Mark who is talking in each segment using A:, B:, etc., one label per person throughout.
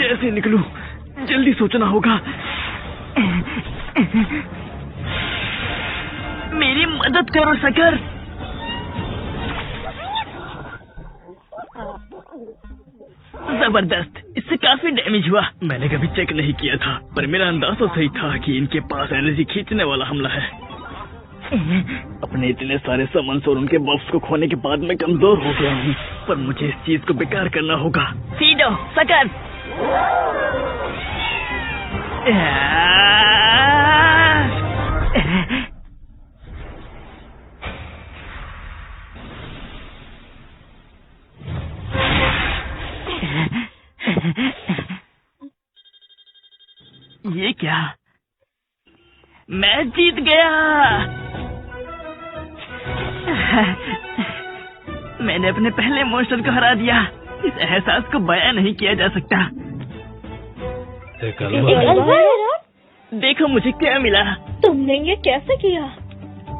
A: कैसे निकलूं? जल्दी सोचना होगा। मेरी मदद करो सकर। जबरदस्त, इससे काफी डैमेज हुआ। मैंने कभी चेक नहीं किया था, पर मेरा अंदाजा तो सही था कि इनके पास एनर्जी खींचने वाला हमला है। अपने इतने सारे समन्स और उनके बफ्स को खोने के बाद मैं कमजोर हो गया हूँ, पर मुझे इस चीज को बेकार करना होगा। FIDO sucker. ये क्या? मैं जीत गया। मैंने अपने पहले मॉन्स्टर को हरा दिया। इस एहसास को बयां नहीं किया जा सकता। देखो मुझे क्या मिला।
B: तुमने ये कैसे किया?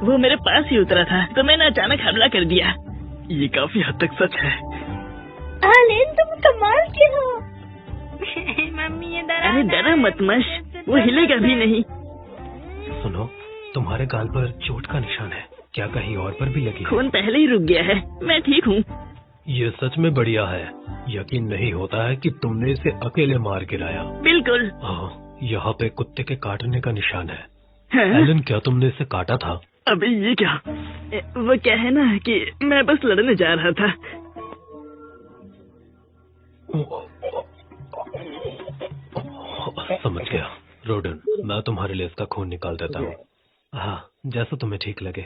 A: वो मेरे पास ही उतरा था तो मैंने अचानक हमला कर दिया। ये काफी हद तक सच है।
B: एलन, तुम कमाल की हो। मम्मी ये
A: अरे डरा मत मश, वो हिलेगा भी नहीं।
C: सुनो, तुम्हारे गाल पर चोट का निशान है, क्या कहीं और पर भी लगी?
A: खून पहले ही रुक गया है, मैं ठीक हूँ।
C: ये सच में बढ़िया है। यकीन नहीं होता है कि तुमने इसे अकेले मार गिराया।
A: बिल्कुल।
C: हाँ, यहाँ पे कुत्ते के काटने का निशान है।
A: हाँ?
C: एलन, क्या तुमने इसे काटा था?
A: अबे ये क्या? वो क्या है ना कि मैं बस लड़ने जा रहा था।
C: समझ गया। रोडन, मैं तुम्हारे लिए इसका खून निकाल देता हूँ। हाँ, जैसा तुम्हें ठीक लगे।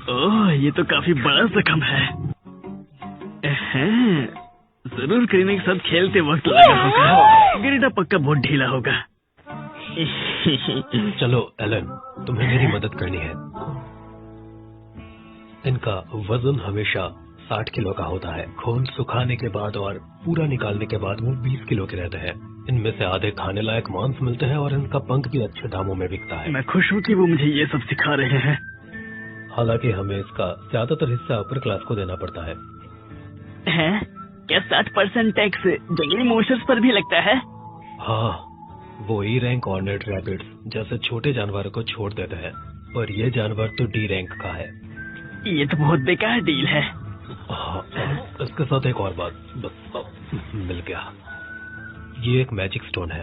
A: ओह, ये तो काफी बड़ा जख्म है। जरूर करीना के साथ खेलते वक्त लगा होगा। गिरिटा पक्का बहुत ढीला होगा।
C: चलो एलन, तुम्हें मेरी मदद करनी है। इनका वजन हमेशा 60 किलो का होता है। खून सुखाने के बाद और पूरा निकालने के बाद वो 20 किलो के रहते हैं। इनमें से आधे खाने लायक मांस मिलते हैं और इनका पंख भी अच्छे दामों में बिकता है।
A: मैं खुश हूँ कि वो मुझे ये सब सिखा रहे हैं।
C: हालांकि हमें इसका ज्यादातर हिस्सा अपर क्लास को देना पड़ता है।
A: हैं? क्या 60% टैक्स जंगली मॉन्स्टर्स पर भी लगता है?
C: हाँ, वो ई रैंक ऑर्नेट रैबिट्स जैसे छोटे जानवरों को छोड़ देते हैं, पर ये जानवर तो डी रैंक का है।
A: ये तो बहुत बेकार डील है।
C: हाँ, इसके साथ एक और बात, बस मिल गया। ये एक मैजिक स्टोन है।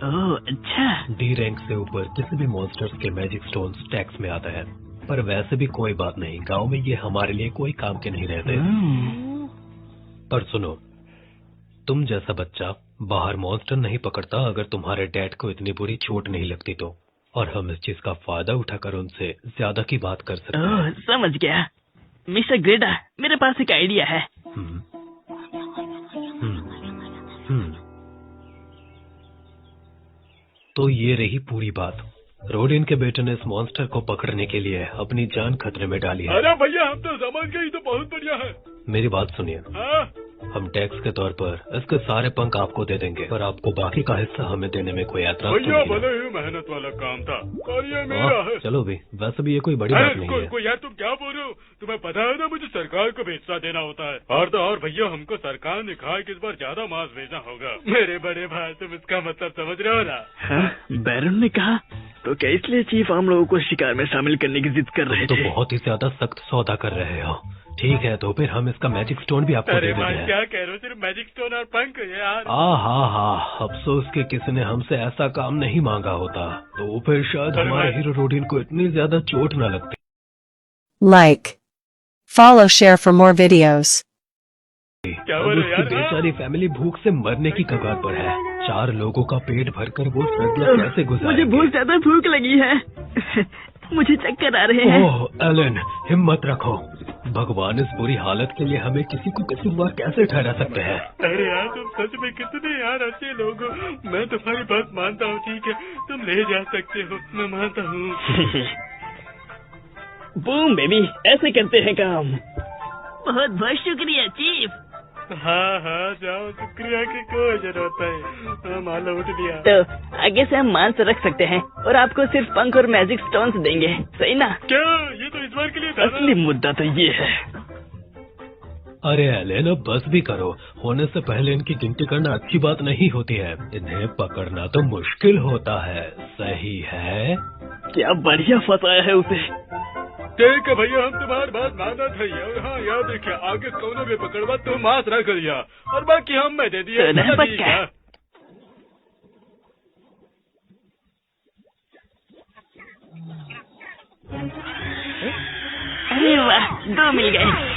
A: ओह अच्छा।
C: डी रैंक से ऊपर किसी भी मॉन्स्टर्स के मैजिक स्टोन्स टैक्स में आते हैं, पर वैसे भी कोई बात नहीं, गांव में ये हमारे लिए कोई काम के नहीं रहते। पर सुनो, तुम जैसा बच्चा बाहर मॉन्स्टर नहीं पकड़ता अगर तुम्हारे डैड को इतनी बुरी चोट नहीं लगती तो, और हम इस चीज का फायदा उठाकर उनसे ज्यादा की बात कर सकते हैं।
A: समझ गया मिस्टर ग्रेडा, मेरे पास एक आइडिया है।
C: तो ये रही पूरी बात। रोडिन के बेटे ने इस मॉन्स्टर को पकड़ने के लिए अपनी जान खतरे में डाली है।
D: अरे भैया, हम तो समझ गए, तो बहुत बढ़िया है।
C: मेरी बात सुनिए।
D: हाँ?
C: हम टैक्स के तौर पर इसके सारे पंख आपको दे देंगे, पर आपको बाकी का हिस्सा हमें देने में कोई ऐतराज तो
D: भैया,
C: नहीं
D: भले
C: है।
D: ही मेहनत वाला काम था, और ये मेरा है।
C: चलो भी, वैसे भी ये कोई बड़ी बात नहीं है।
D: यार तुम क्या बोल रहे हो? तुम्हें पता है ना, मुझे सरकार को हिस्सा देना होता है। और तो और भैया, हमको सरकार ने कहा कि इस बार ज्यादा मांस भेजना होगा। मेरे बड़े भाई, तुम इसका मतलब समझ रहे हो ना?
A: बैरन ने कहा तो क्या इसलिए चीफ आम लोगों को शिकार में शामिल करने की जिद कर रहे थे?
C: तो बहुत ही ज्यादा सख्त सौदा कर रहे हो। ठीक है, तो फिर हम इसका मैजिक स्टोन भी आपको दे देते हैं।
D: क्या कह रहे हो? सिर्फ मैजिक स्टोन और पंख यार?
C: हाँ, अफसोस कि किसी ने हमसे ऐसा काम नहीं मांगा होता, तो फिर शायद हमारे हीरो रोडिन को इतनी ज्यादा चोट न लगती।
E: Like, follow, share for more videos.
D: क्या
C: अब
D: बोले
C: उसकी
D: यार?
C: बेचारी फैमिली भूख से मरने की कगार पर है। 4 लोगों का पेट भरकर वो सर्दियाँ कैसे
A: मुझे
C: गुजारेंगे?
A: बहुत ज्यादा भूख लगी है। मुझे चक्कर आ रहे हैं।
C: ओह एलन, हिम्मत रखो। भगवान इस बुरी हालत के लिए हमें किसी को कसूरवार कैसे ठहरा सकते हैं?
D: अरे यार, तुम सच में कितने यार अच्छे लोग हो। मैं तुम्हारी बात मानता हूँ, ठीक है, तुम ले जा सकते हो, मैं मानता हूँ।
A: बूम बेबी, ऐसे करते हैं काम। बहुत बहुत शुक्रिया चीफ।
D: हाँ, जाओ, शुक्रिया की कोई जरूरत है, माला उठ दिया।
A: तो आगे से हम मांस रख सकते हैं और आपको सिर्फ पंख और मैजिक स्टोन्स देंगे, सही ना?
D: क्या? ये तो इस बार के लिए था ना?
A: असली मुद्दा तो ये है।
C: अरे एलेन, अब बस भी करो। होने से पहले इनकी गिनती करना अच्छी बात नहीं होती है। इन्हें पकड़ना तो मुश्किल होता है। सही है?
A: क्या बढ़िया फंसाया है उसे।
D: ठीक है भैया, हम तुम्हारी बात माना था। हाँ याद रखिए, आगे कौनो भी पकड़वा तो मास रख लिया और बाकी हम में दे दिए।
A: अरे वाह, 2 मिल गए।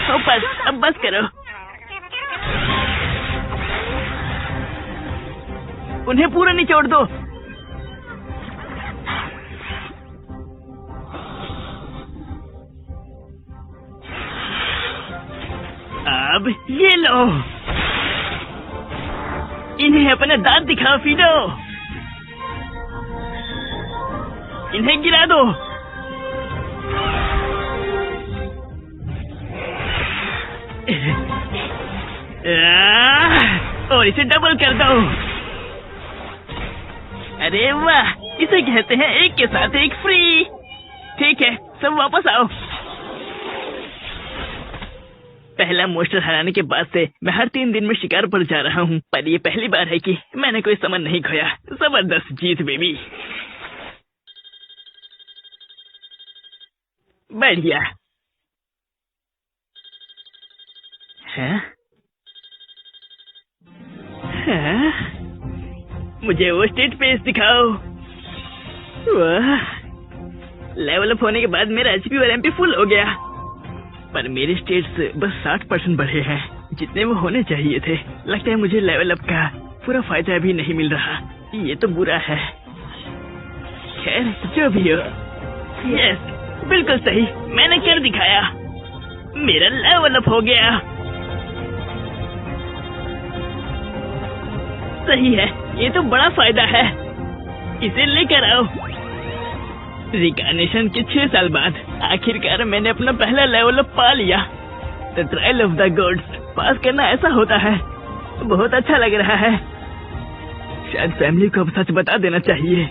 A: ऊपर, अब बस करो। उन्हें पूरा निचोड़ दो। अब ये लो, इन्हें अपने दांत दिखाओ फीडो। इन्हें गिरा दो। और इसे डबल कर दो। अरे वाह, इसे कहते हैं एक के साथ एक फ्री। ठीक है, सब वापस आओ। पहला मोस्टर हराने के बाद से मैं हर 3 दिन में शिकार पर जा रहा हूँ, पर ये पहली बार है कि मैंने कोई समन नहीं खोया। जबरदस्त जीत बेबी। बढ़िया है। हाँ? मुझे वो स्टेट पेज दिखाओ। वाह, लेवल अप होने के बाद मेरा एचपी और एमपी फुल हो गया, पर मेरे स्टेट्स बस 60% बढ़े हैं, जितने वो होने चाहिए थे। लगता है मुझे लेवल अप का पूरा फायदा अभी नहीं मिल रहा। ये तो बुरा है। खैर, जो भी हो। यस, बिल्कुल सही, मैंने कर दिखाया। मेरा लेवल अप हो गया। सही है, ये तो बड़ा फायदा है। इसे लेकर आओ। रिकार्नेशन के 6 साल बाद आखिरकार मैंने अपना पहला लेवल अप पा लिया। The trial of the gods pass करना ऐसा होता है, बहुत अच्छा लग रहा है। शायद फैमिली को अब सच बता देना चाहिए।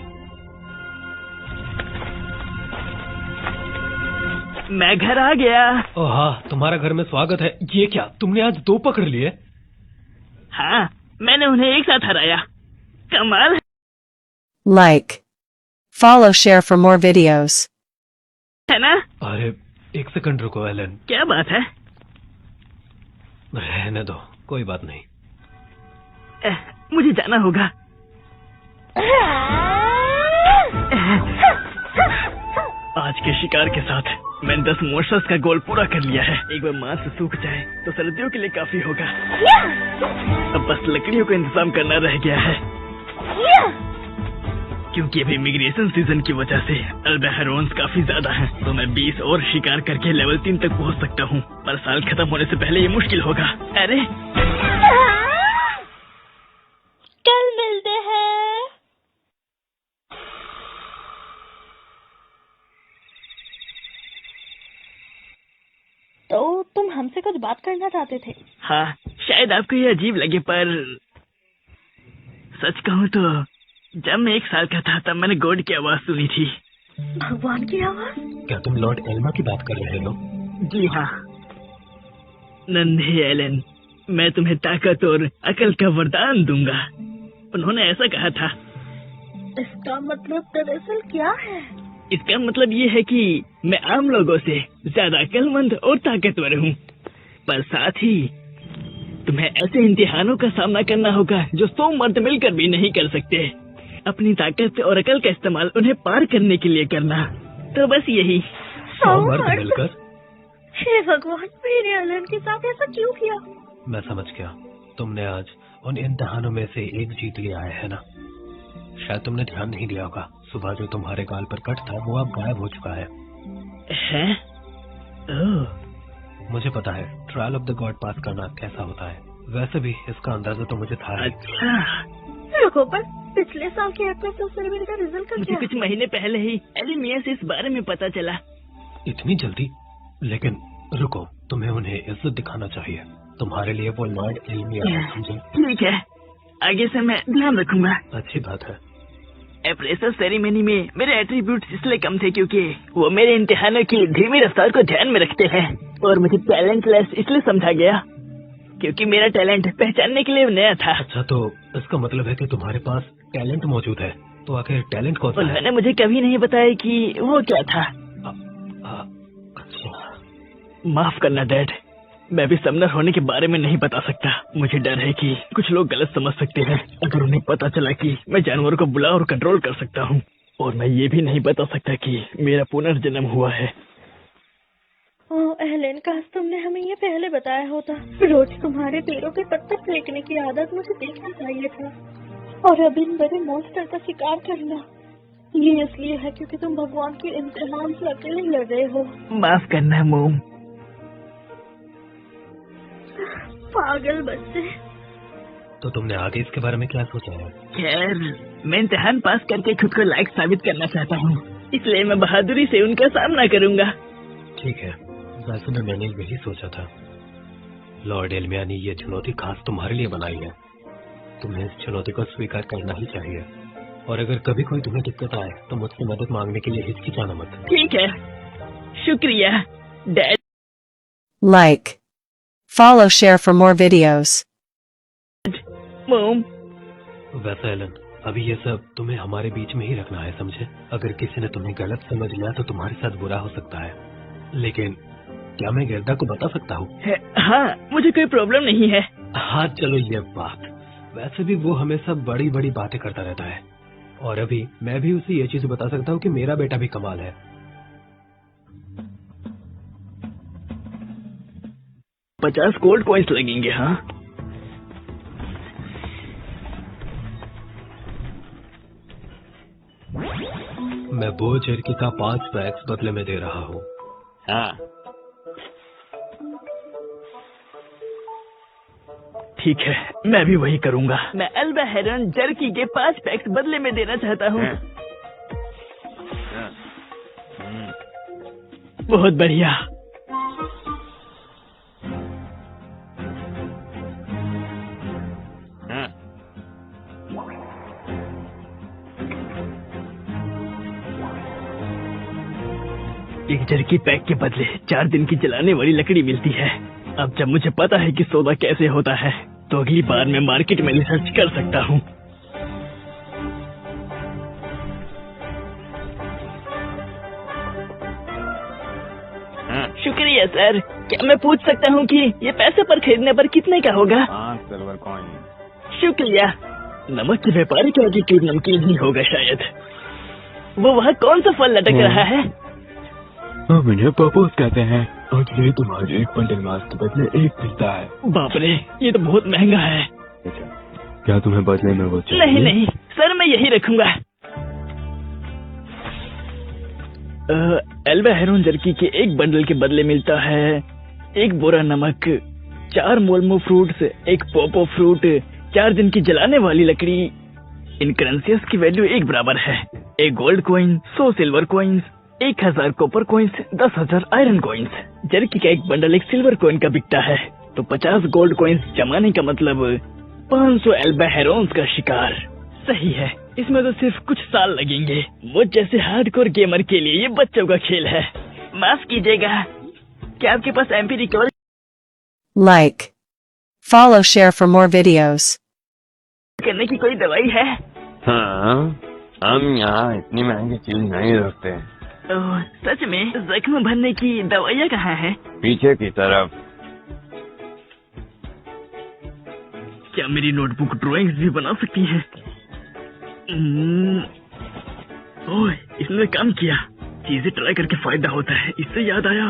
A: मैं घर आ गया।
C: ओह हाँ, तुम्हारा घर में स्वागत है। ये क्या, तुमने आज 2 पकड़ लिए?
A: हाँ, मैंने उन्हें एक साथ हराया। कमाल।
E: Like, follow, share for more videos.
A: है ना?
C: अरे 1 सेकंड रुको एलन।
A: क्या बात है?
C: रहने दो, कोई बात नहीं।
A: मुझे जाना होगा। आज के शिकार के साथ मैंने 10 मोशंस का गोल पूरा कर लिया है। एक बार मांस सूख जाए तो सर्दियों के लिए काफी होगा। अब बस लकड़ियों का इंतजाम करना रह गया है, क्योंकि अभी इमिग्रेशन सीजन की वजह से अल्बेहरोन्स काफी ज्यादा हैं, तो मैं 20 और शिकार करके लेवल 3 तक पहुंच सकता हूं, पर साल खत्म होने से पहले ये मुश्किल होगा। अरे
B: कल मिलते हैं। तो तुम हमसे कुछ बात करना चाहते थे?
A: हाँ, शायद आपको ये अजीब लगे, पर सच कहूँ तो जब मैं 1 साल का था तब मैंने गॉड की आवाज सुनी थी।
B: भगवान की आवाज?
C: क्या तुम लॉर्ड एल्मा की बात कर रहे हो?
A: जी हाँ। नन्हे एलन, मैं तुम्हें ताकत और अकल का वरदान दूंगा, उन्होंने ऐसा कहा था।
B: इसका मतलब दरअसल क्या है?
A: इसका मतलब ये है कि मैं आम लोगों से ज्यादा अक्लमंद और ताकतवर हूँ, पर साथ ही तुम्हें ऐसे इम्तिहानों का सामना करना होगा जो 100 मर्द मिलकर भी नहीं कर सकते। अपनी ताकत और अकल का इस्तेमाल उन्हें पार करने के लिए करना। तो बस यही।
C: 100 मर्द मिलकर?
B: हे भगवान, मेरे एलन के साथ ऐसा क्यों किया?
C: मैं समझ गया, तुमने आज उन इम्तिहानों में से एक जीत लिया है ना? शायद तुमने ध्यान नहीं दिया होगा, सुबह जो तुम्हारे गाल पर कट था वो अब गायब हो चुका है।
A: हैं?
C: मुझे पता है ट्रायल ऑफ द गॉड पास करना कैसा होता है, वैसे भी इसका अंदाजा तो मुझे था।
A: अच्छा,
B: रुको, पर पिछले साल के एपिसोड सर्वे का रिजल्ट का
A: मुझे
B: क्या?
A: कुछ महीने पहले ही एलिमिया से इस बारे में पता चला।
C: इतनी जल्दी? लेकिन रुको, तुम्हें उन्हें इज्जत दिखाना चाहिए। तुम्हारे लिए वो लॉर्ड एलिमिया, समझे?
A: ठीक है, आगे से मैं ध्यान रखूंगा।
C: अच्छी बात है।
A: अप्रेजल सेरेमनी में मेरे एट्रीब्यूट्स इसलिए कम थे क्योंकि वो मेरे इम्तिहानों की धीमी रफ्तार को ध्यान में रखते हैं। और मुझे टैलेंटलेस इसलिए समझा गया क्योंकि मेरा टैलेंट पहचानने के लिए नया था।
C: अच्छा, तो इसका मतलब है कि तुम्हारे पास टैलेंट मौजूद है। तो आखिर टैलेंट कौन सा है?
A: उन्होंने मुझे कभी नहीं बताया कि वो क्या था।
C: अच्छा,
A: माफ करना डैड, मैं भी समनर होने के बारे में नहीं बता सकता। मुझे डर है कि कुछ लोग गलत समझ सकते हैं अगर उन्हें पता चला कि मैं जानवरों को बुला और कंट्रोल कर सकता हूँ। और मैं ये भी नहीं बता सकता कि मेरा पुनर्जन्म हुआ है।
B: ओह एलेन, काश तुमने हमें ये पहले बताया होता। रोज तुम्हारे पैरों के पत्थर फेंकने की आदत मुझे देखना चाहिए था, और अब इन बड़े मॉन्स्टर का शिकार करना। ये इसलिए है क्योंकि तुम भगवान के इम्तिहान से अकेले लड़ रहे हो।
A: माफ करना मोम।
B: पागल बच्चे।
C: तो तुमने आगे इसके बारे में क्या सोचा है?
A: खैर, मैं इम्तिहान पास करके खुद को लायक साबित करना चाहता हूँ, इसलिए मैं बहादुरी से उनका सामना करूँगा।
C: ठीक है, वैसे भी मैंने यही सोचा था। लॉर्ड एल्मिया ने ये चुनौती खास तुम्हारे लिए बनाई है। तुम्हें इस चुनौती को स्वीकार करना ही चाहिए, और अगर कभी कोई तुम्हें दिक्कत आए तो मुझसे मदद मांगने के लिए हिचकिचाना मत।
A: ठीक है, शुक्रिया dad.
E: Like, follow, share for more videos.
A: मोम,
C: वैसे एलन, अभी ये सब तुम्हें हमारे बीच में ही रखना है, समझे? अगर किसी ने तुम्हें गलत समझ लिया तो तुम्हारे साथ बुरा हो सकता है, लेकिन क्या मैं गिरदा को बता सकता हूँ?
A: हाँ, मुझे कोई प्रॉब्लम नहीं है।
C: हाँ चलो, ये बात। वैसे भी वो हमेशा बड़ी बड़ी बातें करता रहता है, और अभी मैं भी उसे ये चीज बता सकता हूँ कि मेरा बेटा भी कमाल है।
A: 50 गोल्ड कॉइन्स लगेंगे। हाँ,
C: मैं वो चरखी का 5 पैक्स बदले में दे रहा हूँ।
D: हाँ,
A: ठीक है, मैं भी वही करूँगा। मैं अल्बा हेरन जर्की के 5 पैक्स बदले में देना चाहता हूँ। बहुत बढ़िया। एक जर्की पैक के बदले 4 दिन की जलाने वाली लकड़ी मिलती है। अब जब मुझे पता है कि सौदा कैसे होता है, तो अगली बार मैं मार्केट में रिसर्च कर सकता हूँ। शुक्रिया सर। क्या मैं पूछ सकता हूँ कि ये पैसे पर खरीदने पर कितने का होगा?
D: 5 सिल्वर कॉइन।
A: शुक्रिया। नमक के व्यापारी का एटीट्यूड नमकीन ही होगा शायद। वो वहाँ कौन सा फल लटक रहा है?
F: हम इन्हें पपोस कहते हैं, और ये तुम्हारे एक बंडल मांस के बदले 1 मिलता है।
A: बाप रे, ये तो बहुत महंगा है।
F: क्या तुम्हें बदले में वो चाहिए?
A: नहीं नहीं सर, मैं यही रखूंगा। एल्बा हेरोन जर्की के 1 बंडल के बदले मिलता है 1 बोरा नमक, 4 मोलमो फ्रूट्स, 1 पोपो फ्रूट, 4 दिन की जलाने वाली लकड़ी। इन करेंसीज की वैल्यू 1 बराबर है। 1 gold coin, 100 silver coins, 1000 copper coins, 10,000 iron coins. Jerky का 1 बंडल 1 सिल्वर कॉइन का बिकता है, तो 50 गोल्ड कॉइन्स जमाने का मतलब 500 एल्बा हेरोन्स का शिकार। सही है, इसमें तो सिर्फ कुछ साल लगेंगे। मुझ जैसे हार्डकोर गेमर के लिए ये बच्चों का खेल है। माफ कीजिएगा, क्या आपके पास MP recover
E: Like, follow, share for more videos.
A: करने की कोई दवाई है?
F: हाँ, हम यहाँ इतनी महंगी चीज नहीं रखते।
A: ओह, सच में? जख्म भरने की दवाइयाँ कहाँ है?
F: पीछे की तरफ।
A: क्या मेरी नोटबुक ड्राइंग्स भी बना सकती है? ओह, इसने काम किया। चीजें ट्राई करके फायदा होता है। इससे याद आया,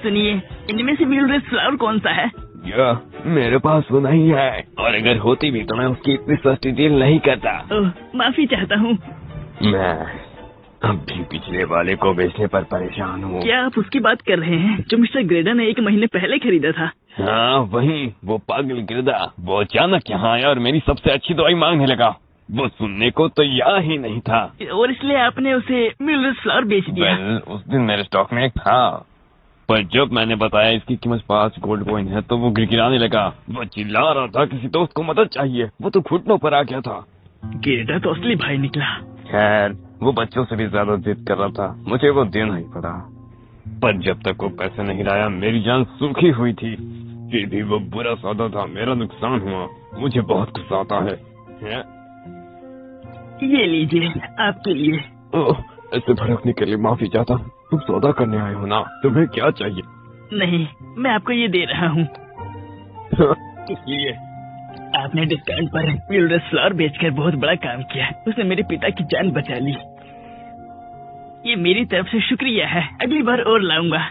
A: सुनिए, इनमें से म्यूलरेस फ्लावर कौन सा है?
F: या, मेरे पास वो नहीं है, और अगर होती भी तो मैं उसकी इतनी सस्ती डील नहीं करता।
A: ओह, माफी चाहता हूँ।
F: मैं अब भी पिछले वाले को बेचने पर परेशान हूँ।
A: क्या आप उसकी बात कर रहे हैं जो मिस्टर ग्रेडा ने 1 महीने पहले खरीदा था?
F: हाँ वही, वो पागल गिरदा। वो अचानक यहाँ आया और मेरी सबसे अच्छी दवाई मांगने लगा। वो सुनने को तो यहाँ ही नहीं था,
A: और इसलिए आपने उसे म्यूलरेस फ्लावर बेच दिया।
F: उस दिन मेरे स्टॉक में एक था, पर जब मैंने बताया इसकी कीमत 5 गोल्ड कॉइन है तो वो गिड़गिड़ाने लगा। वो चिल्ला रहा था किसी दोस्त को मदद चाहिए। वो तो घुटनों पर आ गया था।
A: ग्रेडा तो असली भाई निकला।
F: खैर, वो बच्चों से भी ज्यादा जिद कर रहा था। मुझे वो देना ही पड़ा। पर जब तक वो पैसे नहीं लाया मेरी जान सूखी हुई थी। फिर भी वो बुरा सौदा था, मेरा नुकसान हुआ। मुझे बहुत गुस्सा आता है।
A: ये लीजिए आपके लिए।
F: ओह, ऐसे भड़कने के लिए माफी चाहता हूँ। तुम सौदा करने आए हो ना, तुम्हें क्या चाहिए?
A: नहीं, मैं आपको ये दे रहा हूँ।
F: इसलिए
A: आपने डिस्काउंट पर विल्डर्स फ्लावर बेचकर बहुत बड़ा काम किया। उसने मेरे पिता की जान बचा ली। ये मेरी तरफ से शुक्रिया है। अगली बार और लाऊंगा।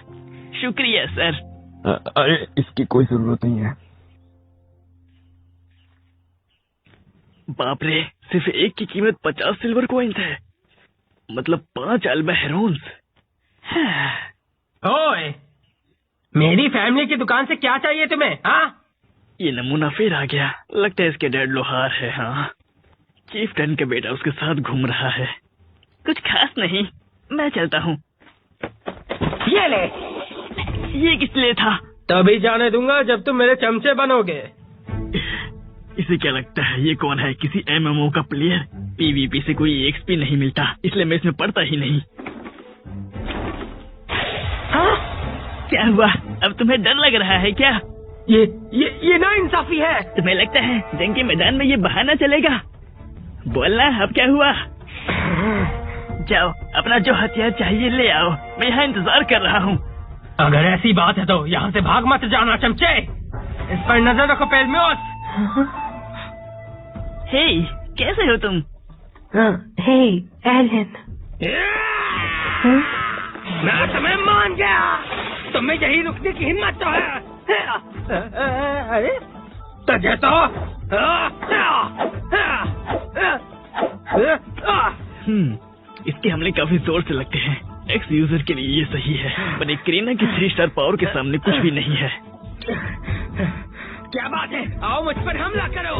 A: शुक्रिया सर।
F: अरे इसकी कोई जरूरत नहीं है।
A: बाप रे, सिर्फ एक की कीमत 50 सिल्वर कॉइन है, मतलब 5 अल्बा हेरोन्स।
G: ओए, मेरी फैमिली की दुकान से क्या चाहिए तुम्हें? हाँ,
A: ये नमूना फिर आ गया। लगता है इसके डैड लोहार है। हाँ, चीफ टन का बेटा उसके साथ घूम रहा है। कुछ खास नहीं, मैं चलता हूँ।
G: ये ले।
A: ये किस लिए था?
G: तभी जाने दूंगा जब तुम मेरे चमचे बनोगे।
A: इसे क्या लगता है ये कौन है? किसी MMO का प्लेयर? PvP से कोई XP नहीं मिलता, इसलिए मैं इसमें पढ़ता ही नहीं। हाँ? क्या हुआ? अब तुम्हें डर लग रहा है क्या?
G: ये ना इंसाफी है।
A: तुम्हें लगता है जंग के मैदान में ये बहाना चलेगा? बोलना, अब क्या हुआ? जाओ, अपना जो हथियार चाहिए ले आओ। मैं यहाँ इंतजार कर रहा हूँ।
G: अगर ऐसी बात है तो यहाँ से भाग मत जाना चमचे। इस पर नजर रखो पेलम्योस।
A: हे, कैसे हो तुम?
B: हे एलियन।
G: मैं तुम्हें मान गया। तुम्हें यही रुकने की हिम्मत तो है? अरे तुझे तो
A: इसके हमले काफी जोर से लगते हैं। एक्स यूजर के लिए ये सही है, पर एक करीना की 3 स्टार पावर के सामने कुछ भी नहीं है।
G: क्या बात है? आओ मुझ पर हमला करो।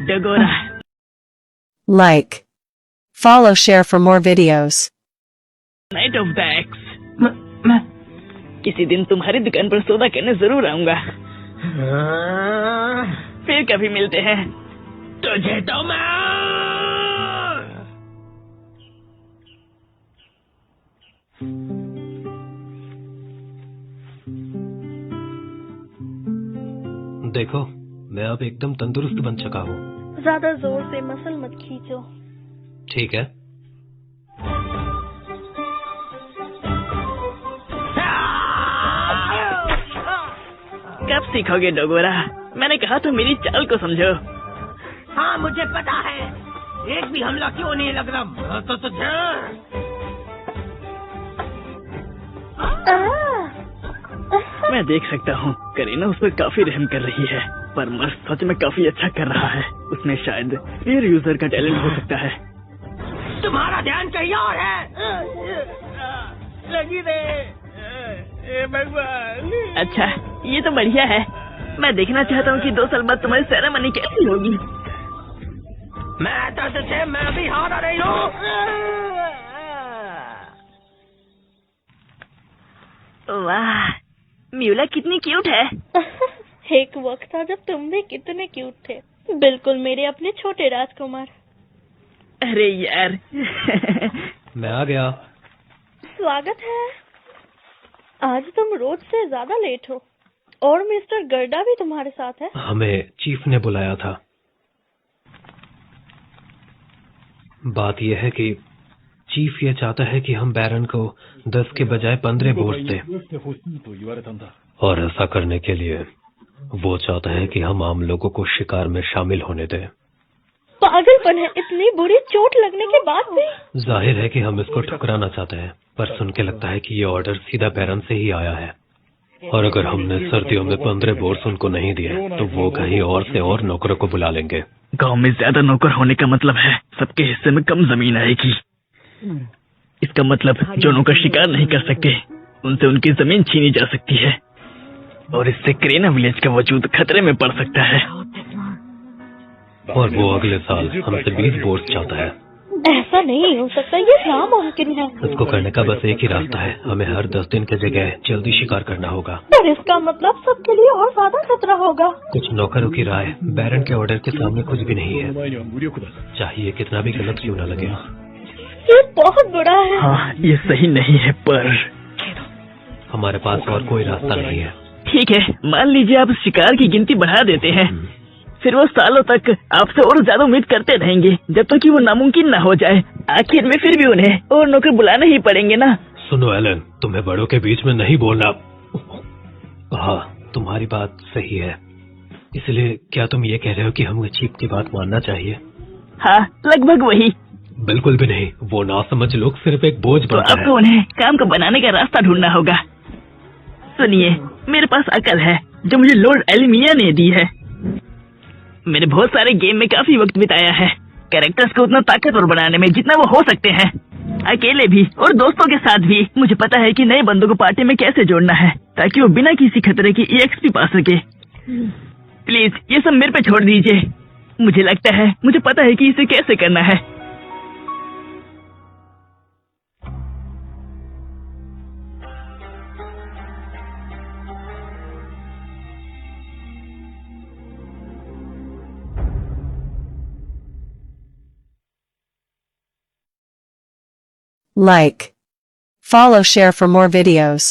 A: डगोरा।
E: Like. Follow, share for more videos.
A: Night of the x. किसी दिन तुम्हारी दुकान पर सौदा करने जरूर आऊंगा। फिर कभी मिलते हैं।
G: तुझे तो मैं
C: देखो, मैं अब एकदम तंदुरुस्त बन चुका हूँ।
B: ज्यादा जोर से मसल मत खींचो।
C: ठीक है।
A: कब सीखोगे डगोरा? मैंने कहा तो मेरी चाल को समझो।
G: हाँ, मुझे पता है। एक भी हमला क्यों नहीं लग रहा तो तुझे।
A: मैं देख सकता हूँ करीना उस पर काफी रहम कर रही है, पर मर्द सच में काफी अच्छा कर रहा है। उसमें शायद रियर यूजर का टैलेंट हो सकता है।
G: तुम्हारा ध्यान कहीं और है। लगी रे भगवान।
A: अच्छा, ये तो बढ़िया है। मैं देखना चाहता हूँ कि 2 साल बाद तुम्हारी सेरेमनी कैसी होगी।
G: मैं तो तुझे मैं भी हारा रही हूँ।
A: वाह, म्यूला कितनी क्यूट है।
B: एक वक्त था जब तुम भी कितने क्यूट थे, बिल्कुल मेरे अपने छोटे राजकुमार।
A: अरे यार।
C: मैं आ गया।
B: स्वागत है। आज तुम रोज से ज्यादा लेट हो, और मिस्टर गर्डा भी तुम्हारे साथ है।
C: हमें चीफ ने बुलाया था। बात यह है कि चीफ ये चाहता है कि हम बैरन को 10 के बजाय 15 बोर्स दें, और ऐसा करने के लिए वो चाहता है कि हम आम लोगों को शिकार में शामिल होने दें।
B: पागलपन है, इतनी बुरी चोट लगने के बाद भी।
C: जाहिर है कि हम इसको ठुकराना चाहते हैं, पर सुन के लगता है कि ये ऑर्डर सीधा बैरन से ही आया है, और अगर हमने सर्दियों में 15 बोर्स उनको नहीं दिए तो वो कहीं और से और नौकरों को बुला लेंगे।
A: गांव में ज्यादा नौकर होने का मतलब है सबके हिस्से में कम जमीन आएगी। इसका मतलब जो नौकर शिकार नहीं कर सकते उनसे उनकी जमीन छीनी जा सकती है, और इससे करेना विलेज का वजूद खतरे में पड़ सकता है।
C: और वो अगले साल हमसे 20 बोर्स चाहता है।
B: ऐसा नहीं हो सकता, ये नामुमकिन है।
C: इसको करने का बस एक ही रास्ता है, हमें हर 10 दिन की जगह जल्दी शिकार करना होगा।
B: पर इसका मतलब सबके लिए और ज्यादा खतरा होगा।
C: कुछ नौकरों की राय बैरन के ऑर्डर के सामने कुछ भी नहीं है, चाहिए कितना भी गलत क्यों न लगे।
B: ये बहुत बुरा है।
A: हाँ, ये सही नहीं है, पर
C: हमारे पास और कोई रास्ता नहीं है।
A: ठीक है, मान लीजिए आप शिकार की गिनती बढ़ा देते हैं, फिर वो सालों तक आपसे और ज्यादा उम्मीद करते रहेंगे जब तक कि वो नामुमकिन ना हो जाए। आखिर में फिर भी उन्हें और नौकर बुलाने ही पड़ेंगे ना।
C: सुनो एलन, तुम्हें बड़ों के बीच में नहीं बोलना। हाँ, तुम्हारी बात सही है। इसलिए क्या तुम ये कह रहे हो कि हमें चीफ की बात मानना चाहिए?
A: हाँ, लगभग वही।
C: बिल्कुल भी नहीं, वो नासमझ लोग सिर्फ एक बोझ
A: तो
C: बनता है।
A: आपको उन्हें काम को बनाने का रास्ता ढूंढना होगा। सुनिए, मेरे पास अकल है जो मुझे लॉर्ड एलिमिया ने दी है। मैंने बहुत सारे गेम में काफी वक्त बिताया है, कैरेक्टर्स को उतना ताकतवर बनाने में जितना वो हो सकते हैं, अकेले भी और दोस्तों के साथ भी। मुझे पता है कि नए बंदों को पार्टी में कैसे जोड़ना है ताकि वो बिना किसी खतरे की EXP पा सके। प्लीज ये सब मेरे पे छोड़ दीजिए, मुझे लगता है मुझे पता है कि इसे कैसे करना है।
E: Like, follow, share for more videos.